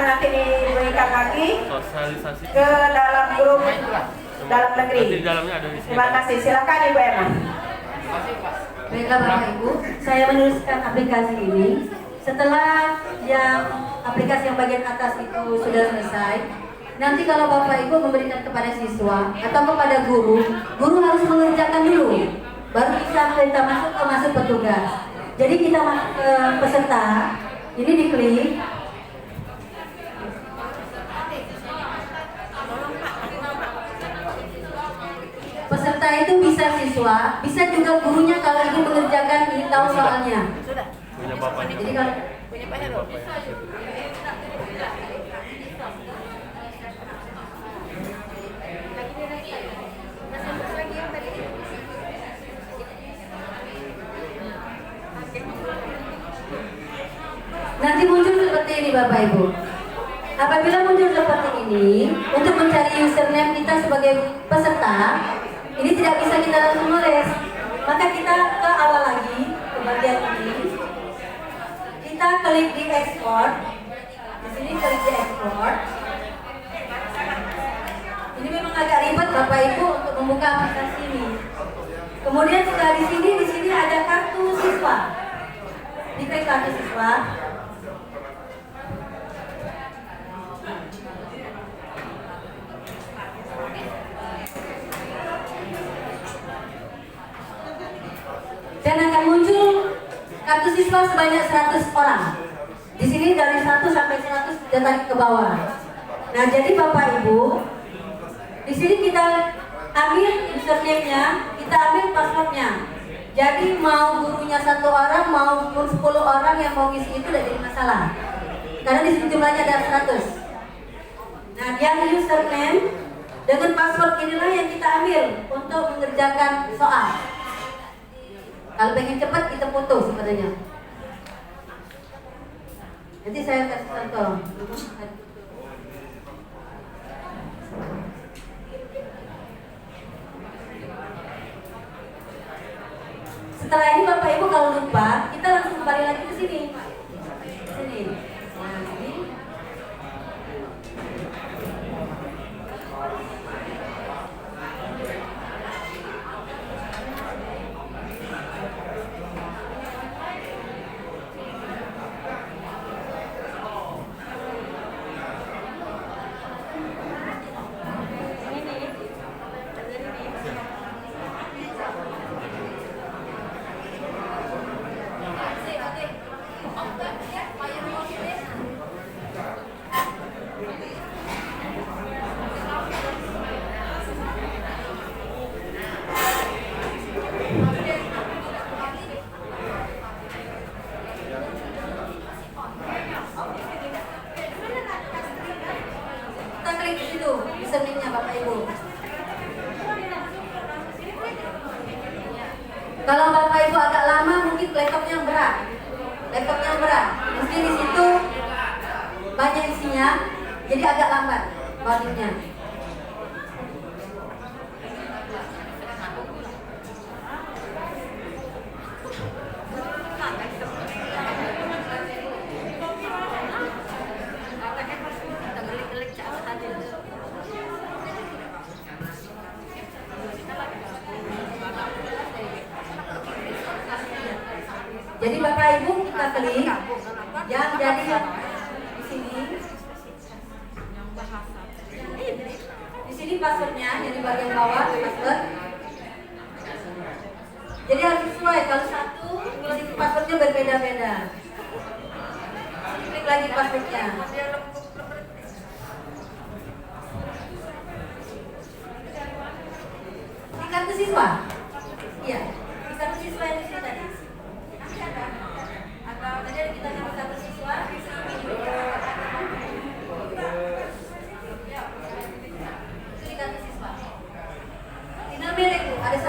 nanti diberikan lagi Sosialisasi. ke dalam grup dalam negeri. Nanti di dalamnya ada di sini. Terima kasih. Silakan Ibu Emma. Baiklah Bapak Ibu, saya menuliskan aplikasi ini. Setelah yang aplikasi yang bagian atas itu sudah selesai, nanti kalau Bapak Ibu memberikan kepada siswa atau kepada guru, guru harus mengerjakan dulu, baru bisa kita masuk petugas. Jadi kita masuk ke peserta, ini diklik. Peserta itu bisa siswa, bisa juga gurunya kalau ingin mengerjakan, ingin tahu soalnya. Punya bapaknya. Jadi kalau nanti muncul seperti ini Bapak Ibu. Apabila muncul seperti ini, untuk mencari username kita sebagai peserta, ini tidak bisa kita langsung nulis. Maka kita ke awal lagi, ke bagian ini. Kita klik di export. Di sini klik di export. Ini memang agak ribet Bapak Ibu untuk membuka aplikasi ini. Kemudian setelah di sini ada kartu siswa. Diklik kartu siswa. Dan akan muncul kartu siswa sebanyak 100 orang. Di sini dari 1 sampai 100 ditarik ke bawah. Nah, jadi Bapak Ibu, di sini kita ambil username-nya, kita ambil password-nya. Jadi mau gurunya 1 orang, maupun 10 orang yang mau ngisi itu tidak jadi masalah. Karena di sini jumlahnya ada 100. Nah, yang username dengan password inilah yang kita ambil untuk mengerjakan soal. Kalau pengen cepat kita foto sebenarnya. Nanti saya kasih contoh. Setelah ini Bapak Ibu kalau lupa, kita langsung kembali lagi ke sini. Sini. Nah, ini. Kita klik di situ, username-nya Bapak Ibu. Kalau Bapak Ibu agak lama, mungkin laptopnya berat. Mungkin di situ banyak isinya, jadi agak lambat loadingnya. Jadi Bapak Ibu kita klik yang jadi di sini. Di sini passwordnya jadi bagian bawah password. Jadi harus sesuai. Kalau satu, kalau itu passwordnya berbeda-beda. Klik lagi passwordnya. Di kartu siswa. Iya. Di kartu siswa yang di sini tadi. Atau tadi kita nambah satu siswa.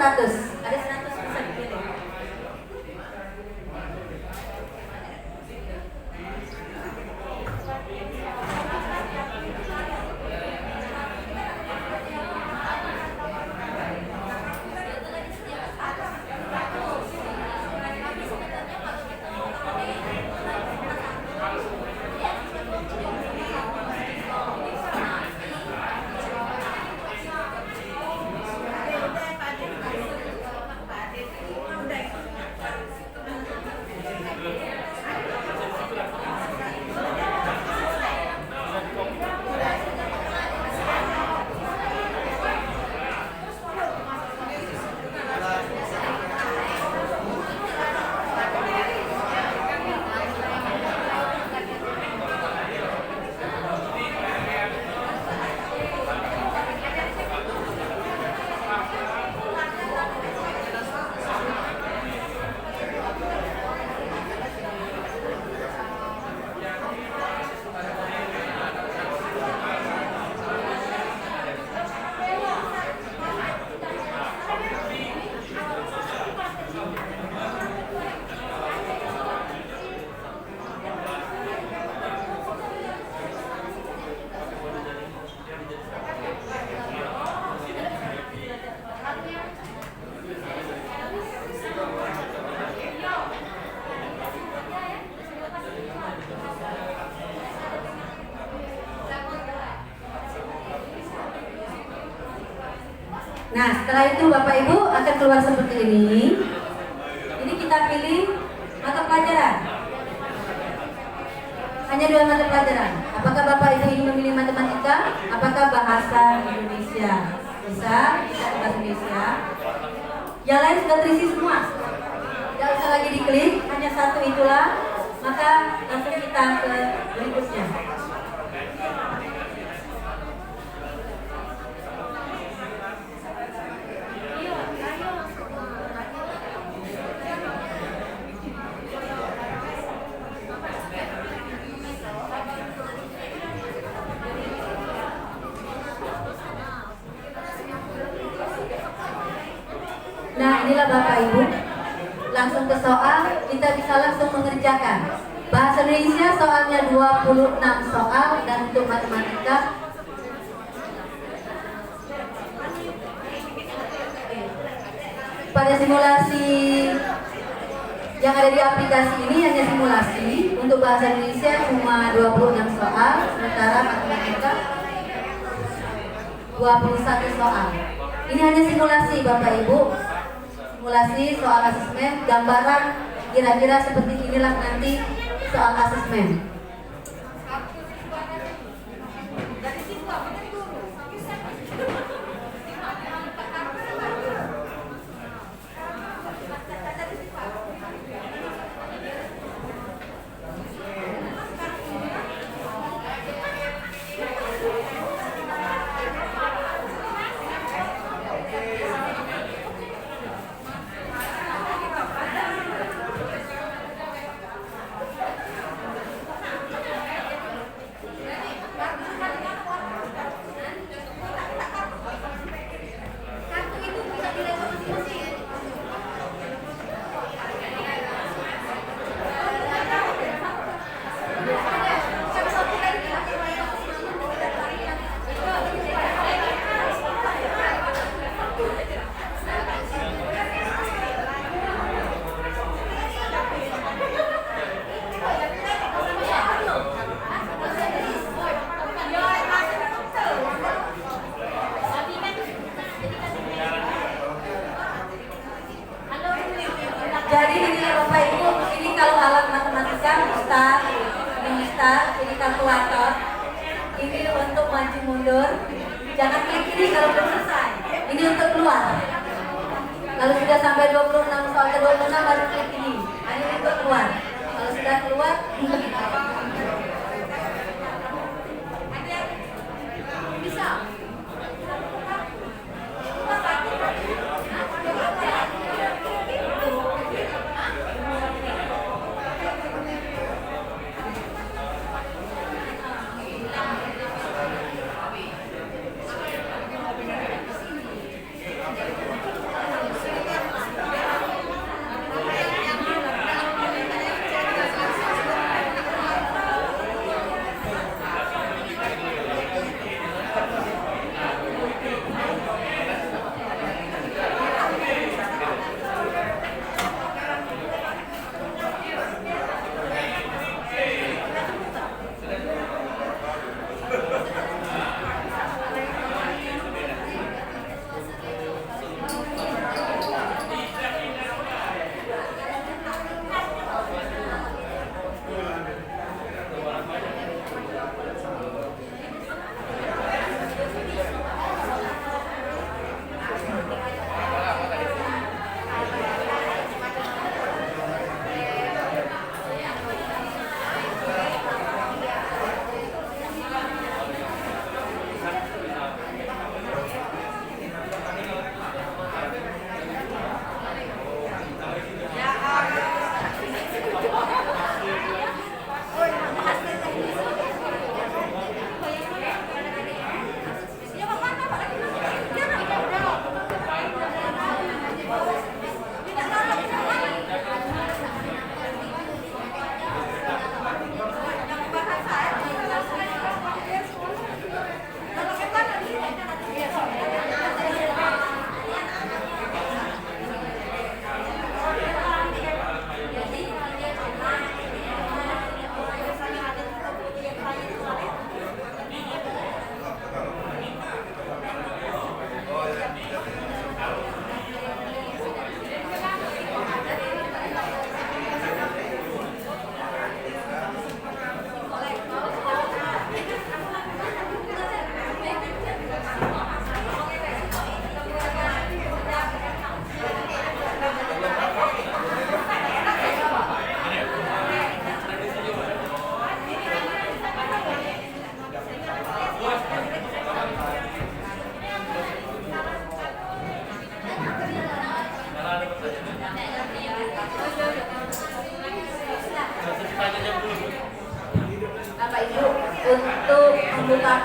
100. Ada 100 bisa dipilih. Nah, setelah itu Bapak Ibu akan keluar seperti ini. Ini kita pilih mata pelajaran. Hanya 2 mata pelajaran. Apakah Bapak Ibu ingin memilih matematika? Apakah bahasa Indonesia? Bisa bahasa Indonesia. Yang lain sudah terisi semua. Tidak usah lagi diklik, hanya 1 itulah. Maka langsung kita ke berikutnya. Nah, inilah Bapak Ibu. Langsung ke soal, kita bisa langsung mengerjakan. Bahasa Indonesia soalnya 26 soal, dan untuk matematika pada simulasi yang ada di aplikasi ini hanya simulasi. Untuk bahasa Indonesia cuma 26 soal, sementara matematika 21 soal. Ini hanya simulasi Bapak Ibu. Simulasi soal asesmen, gambaran kira-kira seperti inilah nanti soal asesmen. Jadi ini Bapak Ibu, ini kalau alat matematika ini kalkulator, ini untuk maju mundur. Jangan klik ini kalau belum selesai. Ini untuk keluar. Kalau sudah sampai 26 soal ke 26 baru klik ini. Ini untuk keluar. Kalau sudah keluar, bisa.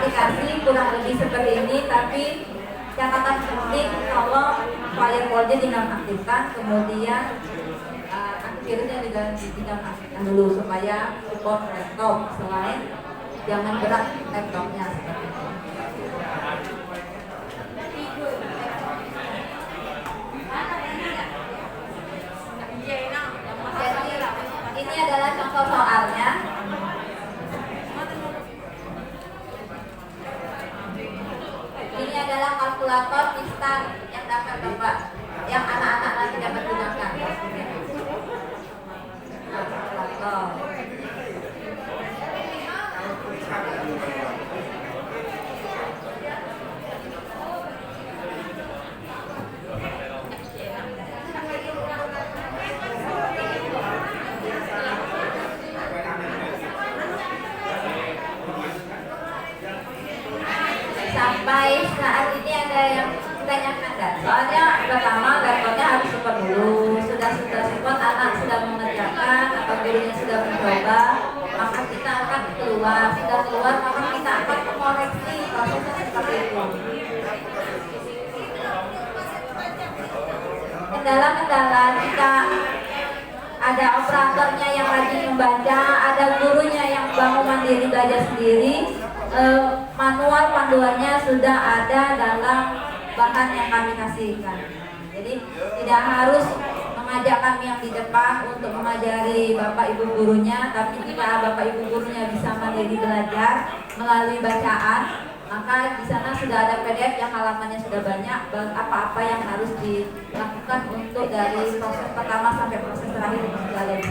aplikasi kurang lebih seperti ini, tapi catatan penting kalau firewall-nya dinonaktifkan, kemudian antivirusnya juga dinonaktifkan dulu supaya support laptop, selain jangan berat laptopnya seperti itu. Jadi ini adalah contoh soalnya. Ini adalah kalkulator instan yang dapat Bapak, yang anak-anak nanti dapat gunakan. Kalkulator. Sampai saat ini ada yang ditanyakan nggak? Soalnya pertama laptopnya harus support dulu. Sudah support, anak sudah mengerjakan atau gurunya sudah mencoba, maka kita akan keluar. Sudah keluar, maka kita akan mengoreksi prosesnya seperti itu. Kendala-kendala jika ada operatornya yang rajin membaca, ada gurunya yang bangun mandiri belajar sendiri, manual panduannya sudah ada dalam bahan yang kami kasihkan. Jadi tidak harus mengajak kami yang di depan untuk mengajari Bapak Ibu gurunya, tapi jika Bapak Ibu gurunya bisa mandiri belajar melalui bacaan, maka di sana sudah ada PDF yang halamannya sudah banyak, apa-apa yang harus dilakukan untuk dari proses pertama sampai proses terakhir berjalan.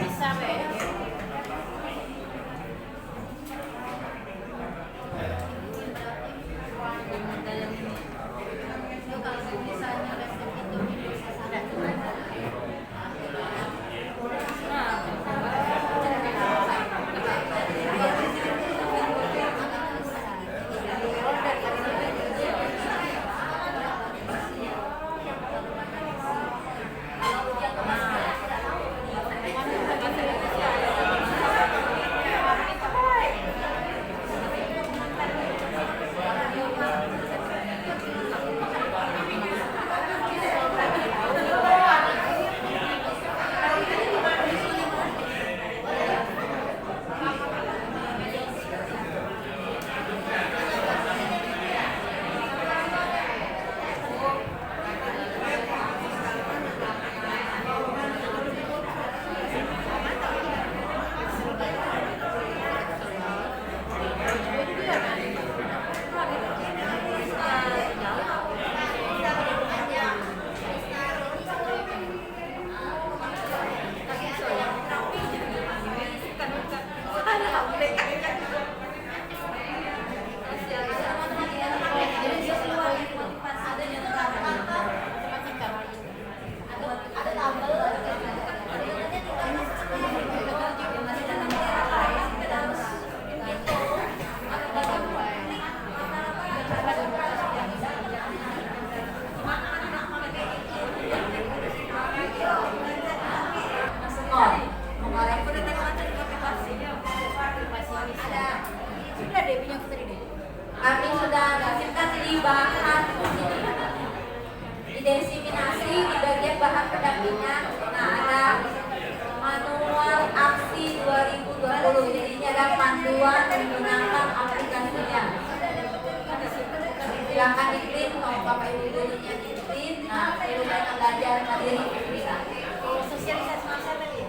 Kami sudah kasihkan di bahan didesimasi di bagian bahan pendampingan. Nah, ada manual aksi 2020. Jadi ini ada panduan menggunakan aplikasinya. Silakan di-print kalau Bapak Ibu gurunya di-print. Nah, saya sudah belajar mandiri bisa. Sosialisasi masyarakat ya.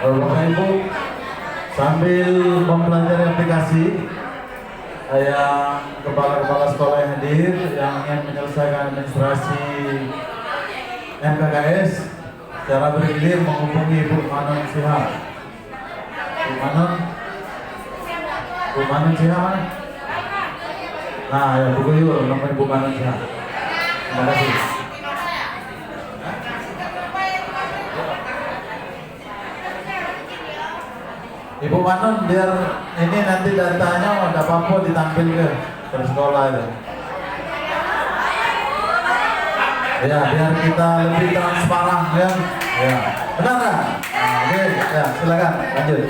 Bapak Ibu, Sambil mempelajari aplikasi, yang kepala-kepala sekolah yang hadir yang ingin menyelesaikan administrasi MKKS secara bergilir menghubungi Bu Manon Sihab. Bu Manon Sihab. Nah, ya Bu Guyur, namanya Bu Manon Sihab. Terima kasih. Ibu Manon, biar ini nanti datanya ada apa-apa ditampilkan ke sekolah itu. Ya, biar kita lebih transparan ya. Ya, benar nggak? Nah, oke, ya silakan lanjut.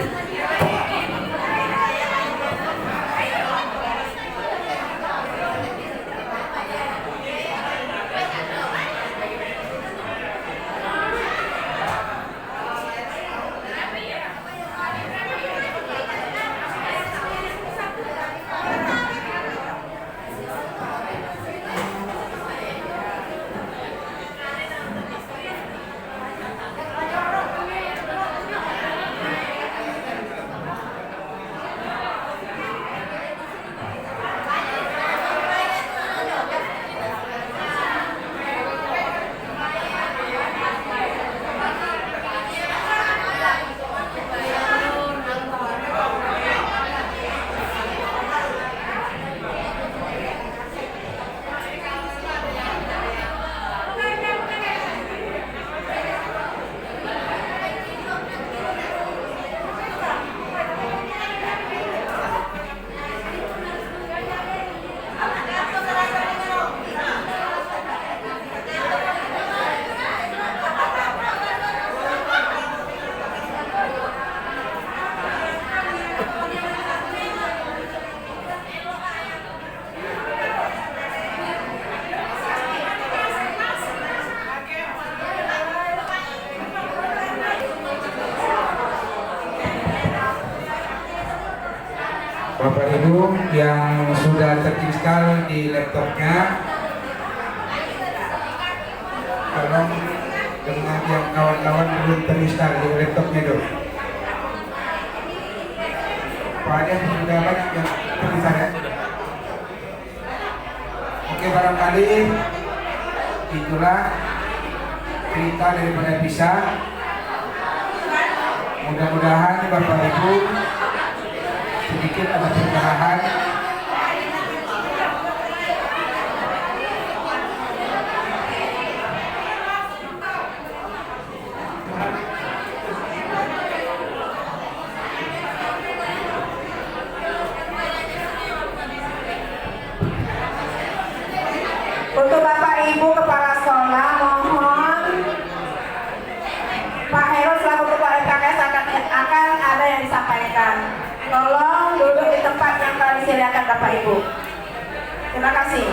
Bapak Ibu yang sudah terinstall di laptopnya, tolong dengan yang kawan-kawan belum terinstall di laptopnya dong. Pak ada sudah banyak yang terinstall ya? Oke, barangkali itulah cerita daripada Pisa. Mudah-mudahan Bapak Ibu sedikit ada pencerahan. Untuk Bapak Ibu Kepala Sekolah, mohon Pak Heru selaku Ketua MKKS akan ada yang disampaikan. Tolong duduk di tempat yang telah disediakan Bapak Ibu. Terima kasih.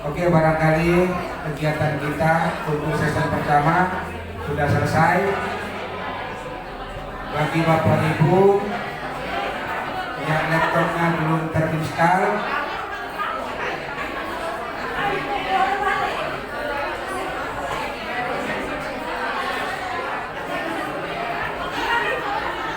Oke, barangkali kegiatan kita untuk sesi pertama sudah selesai. Bagi Bapak Ibu yang laptopnya belum terinstall,